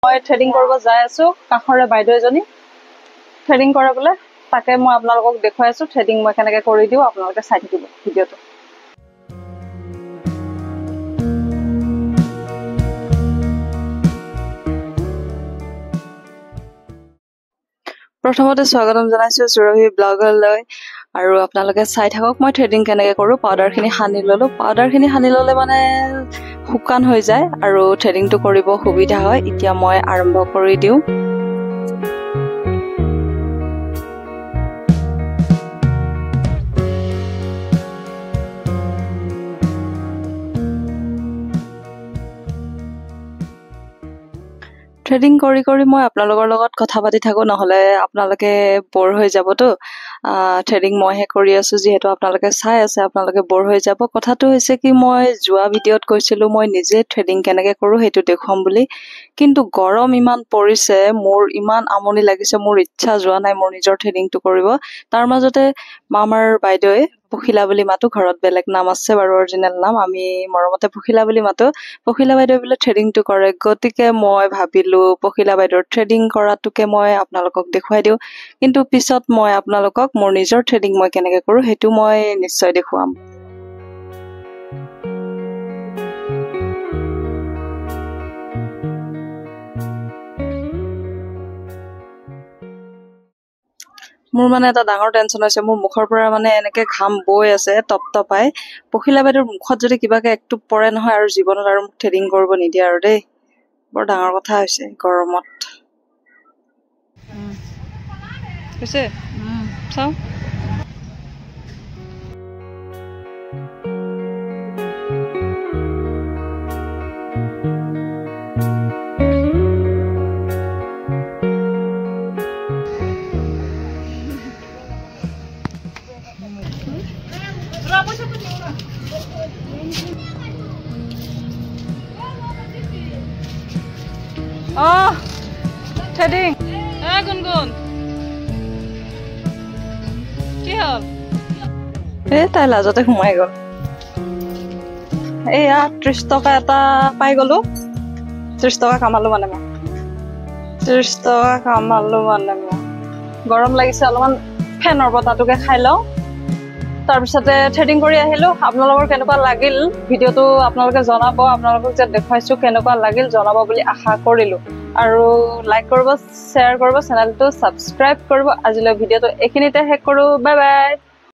মই থ্ৰেডিং কৰিব যাই আছো কাখৰে বাইদেউ এজনী থ্ৰেডিং কৰে বোলে তাকে মই আপোনালোকক দেখুৱাই আছো থ্ৰেডিং মই কেনেকৈ কৰি দিও আপোনালোকে চাই থাকিব ভিডিঅটো প্ৰথমতে স্বাগতম জনাইছো সুৰভি ব্লগলৈ আৰু আপোনালোকে চাই থাকক মই থ্ৰেডিং কেনেকৈ কৰো পাউডাৰখিনি সানি ললো পাউডাৰখিনি সানি ললে মানে শুকান হৈ যায় আৰু থ্ৰেডিংটো কৰিব সুবিধা হয় এতিয়া মই আৰম্ভ কৰি দিও থ্ৰেডিং কৰি কৰি মই আপোনালোকৰ লগত কথা পাতি থাকো নহলে আপোনালোকে বৰ হৈ যাবতো থ্ৰেডিং মইহে কৰি আছো যিহেতু আপোনালোকে চাই আছে আপোনালোকে বৰ হৈ যাব কথাটো হৈছে কি মই যোৱা ভিডিঅ'ত কৈছিলো মই নিজে থ্ৰেডিং কেনেকৈ কৰো সেইটো দেখুৱাম বুলি কিন্তু গৰম ইমান পৰিছে মোৰ ইমান আমনি লাগিছে মোৰ ইচ্ছা যোৱা নাই মোৰ নিজৰ থ্ৰেডিংটো কৰিব তাৰ মাজতে মামাৰ বাইদেৱে পখিলা বুলি মাতো ঘৰত বেলেগ নাম আছে বাৰু অৰিজিনেল নাম আমি মৰমতে পখিলা বুলি মাতো পখিলা বাইদেৱে বোলে থ্ৰেডিংটো কৰে গতিকে মই ভাবিলো পখিলা বাইদেউৰ থ্ৰেডিং কৰাটোকে মই আপোনালোকক দেখুৱাই দিওঁ কিন্তু পিছত মই আপোনালোকক মোৰ নিজৰ থ্ৰেডিং মই কেনেকৈ কৰো সেইটো মই নিশ্চয় দেখুৱাম মোৰ মানে এটা ডাঙৰ টেনচন হৈছে মোৰ মুখৰ পৰা মানে এনেকে ঘাম বৈ আছে টপটপাই পখিলা বাইদেউৰ মুখত যদি কিবাকে একটুপ পৰে নহয় আৰু জীৱনত আৰু মোক থ্ৰেডিং কৰিব নিদিয়ে আৰু দেই বৰ ডাঙৰ কথা হৈছে গৰমত হৈছে চাও থ্ৰেডিং গুণগুণ কি হ'ল তাই লাজতে সোমাই গ'ল এয়া 30 টকা এটা পাই গলো 30 টকা কামালো মানে মই 30 টকা কামালো মানে মই গৰম লাগিছে অলপমান ফেনৰ বতাহটোকে খাই লওঁ তাৰপিছতে থ্ৰেডিং কৰি আহিলো আপোনালোকৰ কেনেকুৱা লাগিল ভিডিঅ'টো আপোনালোকে জনাব আপোনালোকক যে দেখুৱাইছো কেনেকুৱা লাগিল জনাব বুলি আশা কৰিলো আৰু লাইক কৰিব শ্বেয়াৰ কৰিব চেনেলটো ছাবস্ক্ৰাইব কৰিব আজিলৈ ভিডিঅ'টো এইখিনিতে শেষ কৰো বাই বাই